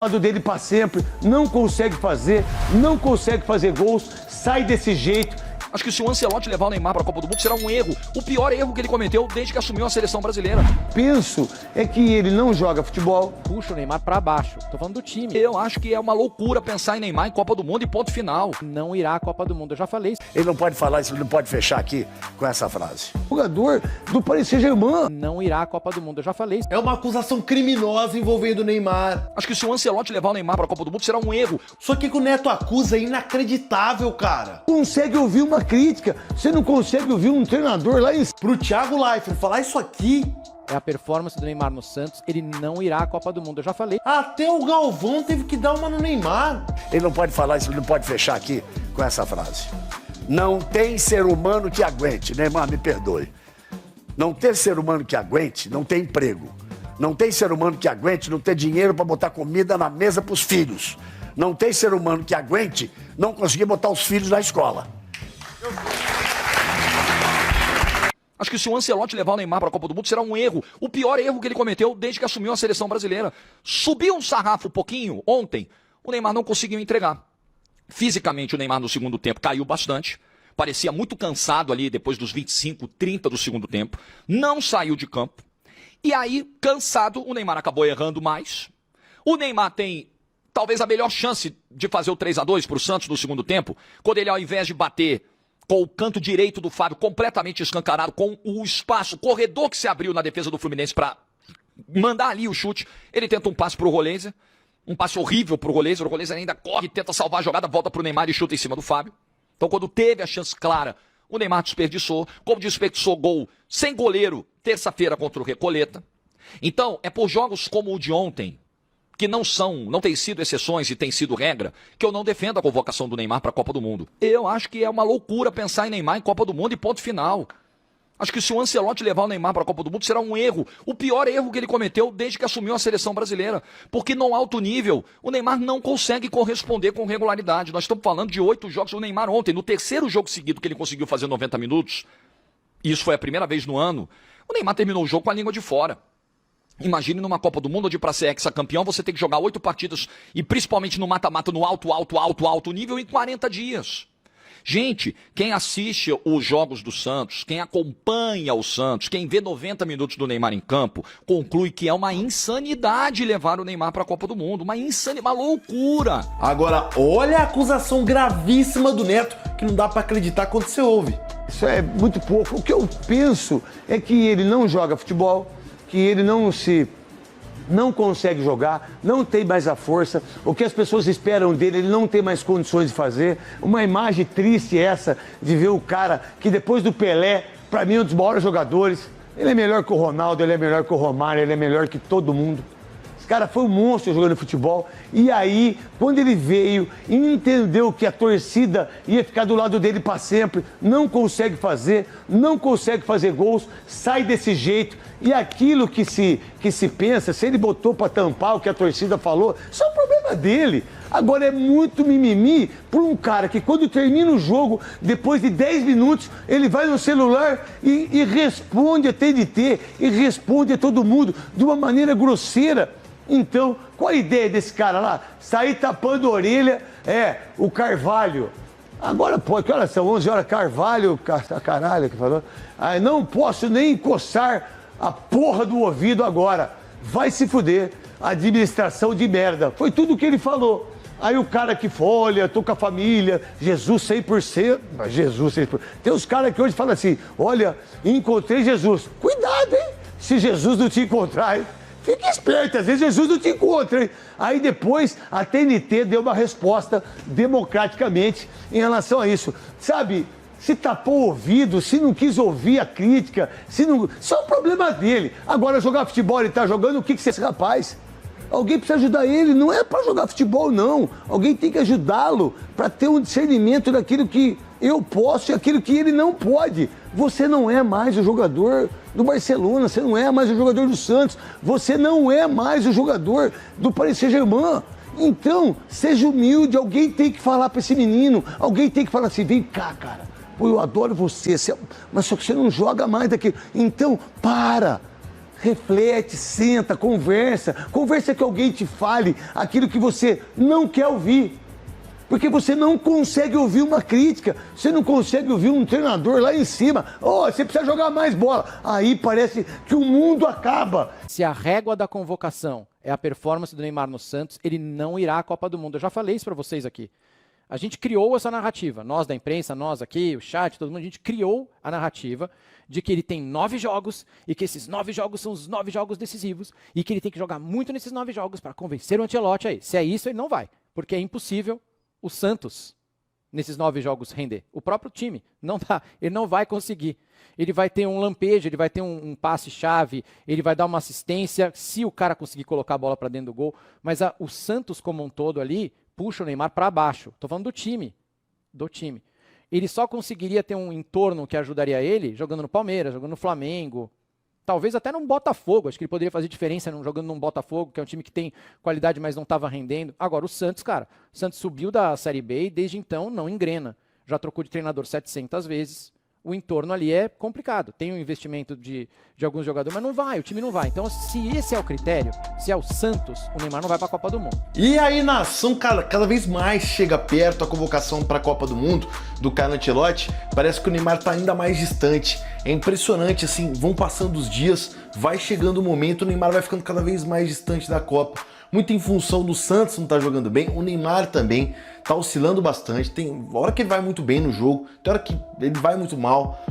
lado dele para sempre, não consegue fazer gols, sai desse jeito. Acho que se o Ancelotti levar o Neymar para a Copa do Mundo será um erro, o pior erro que ele cometeu desde que assumiu a seleção brasileira. Penso é que ele não joga futebol. Puxa o Neymar para baixo, tô falando do time. Eu acho que é uma loucura pensar em Neymar em Copa do Mundo e ponto final. Não irá à Copa do Mundo, eu já falei isso. Ele não pode falar isso, ele não pode fechar aqui com essa frase. Jogador do Paris Saint-Germain. Não irá à Copa do Mundo, eu já falei isso. É uma acusação criminosa envolvendo o Neymar. Acho que se o Ancelotti levar o Neymar para a Copa do Mundo será um erro. Só que o que o Neto acusa é inacreditável, cara. Consegue ouvir uma crítica, você não consegue ouvir um treinador lá em... Pro Thiago Leifert falar isso aqui... É a performance do Neymar no Santos, ele não irá à Copa do Mundo, eu já falei. Até o Galvão teve que dar uma no Neymar. Ele não pode falar isso, ele não pode fechar aqui com essa frase. Não tem ser humano que aguente, Neymar, me perdoe. Não ter ser humano que aguente, não tem emprego. Não tem ser humano que aguente não ter dinheiro para botar comida na mesa pros filhos. Não tem ser humano que aguente não conseguir botar os filhos na escola. Acho que se o Ancelotti levar o Neymar para a Copa do Mundo será um erro, o pior erro que ele cometeu desde que assumiu a seleção brasileira. Subiu um sarrafo um pouquinho ontem, o Neymar não conseguiu entregar. Fisicamente o Neymar no segundo tempo caiu bastante, parecia muito cansado ali depois dos 25, 30 do segundo tempo, não saiu de campo. E aí, cansado, o Neymar acabou errando mais. O Neymar tem talvez a melhor chance de fazer o 3-2 para o Santos no segundo tempo, quando ele ao invés de bater com o canto direito do Fábio completamente escancarado, com o espaço, o corredor que se abriu na defesa do Fluminense para mandar ali o chute, ele tenta um passe para o Roleiser, um passe horrível para o Roleiser ainda corre, tenta salvar a jogada, volta para o Neymar e chuta em cima do Fábio. Então quando teve a chance clara, o Neymar desperdiçou, como desperdiçou gol sem goleiro, terça-feira contra o Recoleta. Então é por jogos como o de ontem, que não têm sido exceções e têm sido regra, que eu não defendo a convocação do Neymar para a Copa do Mundo. Eu acho que é uma loucura pensar em Neymar em Copa do Mundo e ponto final. Acho que se o Ancelotti levar o Neymar para a Copa do Mundo será um erro, o pior erro que ele cometeu desde que assumiu a seleção brasileira. Porque no alto nível, o Neymar não consegue corresponder com regularidade. Nós estamos falando de 8 jogos do Neymar ontem. No terceiro jogo seguido que ele conseguiu fazer 90 minutos, e isso foi a primeira vez no ano, o Neymar terminou o jogo com a língua de fora. Imagine numa Copa do Mundo, onde para ser hexacampeão você tem que jogar 8 partidas, e principalmente no mata-mata no alto nível em 40 dias. Gente, quem assiste os jogos do Santos, quem acompanha o Santos, quem vê 90 minutos do Neymar em campo, conclui que é uma insanidade levar o Neymar para a Copa do Mundo. Uma loucura. Agora, olha a acusação gravíssima do Neto, que não dá pra acreditar quando você ouve. Isso é muito pouco. O que eu penso é que ele não joga futebol, que ele não consegue jogar, não tem mais a força, o que as pessoas esperam dele, ele não tem mais condições de fazer. Uma imagem triste essa de ver o cara que depois do Pelé, para mim é um dos maiores jogadores, ele é melhor que o Ronaldo, ele é melhor que o Romário, ele é melhor que todo mundo. Esse cara foi um monstro jogando futebol, e aí, quando ele veio e entendeu que a torcida ia ficar do lado dele para sempre, não consegue fazer gols, sai desse jeito. E aquilo que se pensa, se ele botou para tampar o que a torcida falou, isso é um problema dele. Agora é muito mimimi por um cara que quando termina o jogo, depois de 10 minutos, ele vai no celular e responde a TNT, e responde a todo mundo de uma maneira grosseira. Então, qual a ideia desse cara lá? Sair tapando a orelha, o Carvalho. Agora, pô, que horas são? 11 horas, Carvalho, caralho, que falou. Não posso nem coçar a porra do ouvido agora. Vai se fuder. Administração de merda. Foi tudo o que ele falou. Aí o cara que foi, olha, tô com a família, Jesus 100%. Jesus 100%. Tem os caras que hoje falam assim, olha, encontrei Jesus. Cuidado, hein? Se Jesus não te encontrar, hein? Fique esperto, às vezes Jesus não te encontra, hein? Aí depois a TNT deu uma resposta democraticamente em relação a isso. Sabe, se tapou o ouvido, se não quis ouvir a crítica, isso é um problema dele. Agora jogar futebol, ele tá jogando, o que esse rapaz? Alguém precisa ajudar ele, não é para jogar futebol não. Alguém tem que ajudá-lo para ter um discernimento daquilo que eu posso e aquilo que ele não pode. Você não é mais o jogador do Barcelona, você não é mais o jogador do Santos, você não é mais o jogador do Paris Saint-Germain. Então, seja humilde, alguém tem que falar para esse menino, alguém tem que falar assim, vem cá, cara, pô, eu adoro você, mas só que você não joga mais daquilo. Então, para. reflete, senta, conversa que alguém te fale aquilo que você não quer ouvir. Porque você não consegue ouvir uma crítica, você não consegue ouvir um treinador lá em cima. Oh, você precisa jogar mais bola. Aí parece que o mundo acaba. Se a régua da convocação é a performance do Neymar no Santos, ele não irá à Copa do Mundo. Eu já falei isso para vocês aqui. A gente criou essa narrativa, nós da imprensa, nós aqui, o chat, todo mundo, a gente criou a narrativa de que ele tem 9 jogos e que esses 9 jogos são os 9 jogos decisivos e que ele tem que jogar muito nesses 9 jogos para convencer o Ancelotti aí. Se é isso, ele não vai, porque é impossível o Santos, nesses 9 jogos, render. O próprio time, não dá, ele não vai conseguir. Ele vai ter um lampejo, ele vai ter um passe-chave, ele vai dar uma assistência, se o cara conseguir colocar a bola para dentro do gol, mas o Santos como um todo ali, puxa o Neymar para baixo. Estou falando do time. Ele só conseguiria ter um entorno que ajudaria ele jogando no Palmeiras, jogando no Flamengo, talvez até num Botafogo. Acho que ele poderia fazer diferença jogando num Botafogo, que é um time que tem qualidade, mas não estava rendendo. Agora, o Santos, cara, o Santos subiu da Série B e desde então não engrena. Já trocou de treinador 700 vezes. O entorno ali é complicado. Tem um investimento de alguns jogadores, mas não vai, o time não vai. Então, se esse é o critério, se é o Santos, o Neymar não vai para a Copa do Mundo. E aí, nação, cada vez mais chega perto a convocação para a Copa do Mundo do Carlo Ancelotti. Parece que o Neymar está ainda mais distante. É impressionante, assim, vão passando os dias, vai chegando o momento, o Neymar vai ficando cada vez mais distante da Copa. Muito em função do Santos não tá jogando bem, o Neymar também tá oscilando bastante. Tem hora que ele vai muito bem no jogo, tem hora que ele vai muito mal.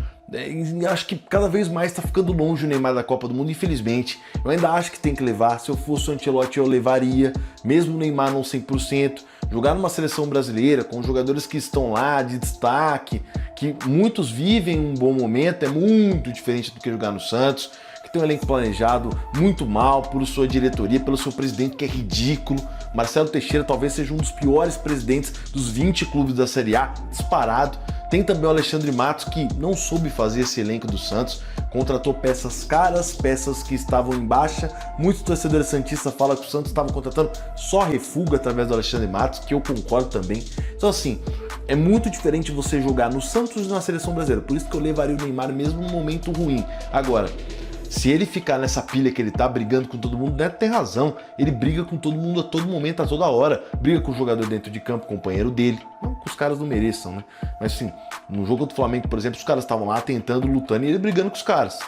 Acho que cada vez mais tá ficando longe o Neymar da Copa do Mundo, infelizmente. Eu ainda acho que tem que levar. Se eu fosse o Ancelotti, eu levaria, mesmo o Neymar não 100%. Jogar numa seleção brasileira, com jogadores que estão lá de destaque, que muitos vivem um bom momento, é muito diferente do que jogar no Santos, que tem um elenco planejado muito mal por sua diretoria, pelo seu presidente, que é ridículo. Marcelo Teixeira talvez seja um dos piores presidentes dos 20 clubes da Série A, disparado. Tem também o Alexandre Matos, que não soube fazer esse elenco do Santos, contratou peças caras, peças que estavam em baixa. Muitos torcedores santistas falam que o Santos estava contratando só refuga através do Alexandre Matos, que eu concordo também. Então assim, é muito diferente você jogar no Santos e na seleção brasileira, por isso que eu levaria o Neymar mesmo num momento ruim. Agora, se ele ficar nessa pilha que ele tá brigando com todo mundo, Neto tem razão. Ele briga com todo mundo a todo momento, a toda hora. Briga com o jogador dentro de campo, companheiro dele. Não que os caras não mereçam, né? Mas assim, no jogo do Flamengo, por exemplo, os caras estavam lá tentando, lutando e ele brigando com os caras.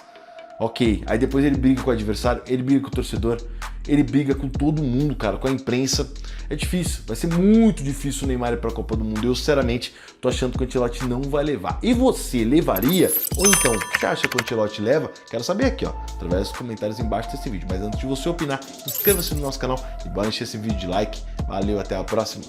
Ok, aí depois ele briga com o adversário, ele briga com o torcedor, ele briga com todo mundo, cara, com a imprensa. É difícil, vai ser muito difícil o Neymar ir pra Copa do Mundo. Eu, sinceramente, tô achando que o Ancelotti não vai levar. E você levaria? Ou então, você acha que o Ancelotti leva? Quero saber aqui, ó, através dos comentários embaixo desse vídeo. Mas antes de você opinar, inscreva-se no nosso canal e bora encher esse vídeo de like. Valeu, até a próxima.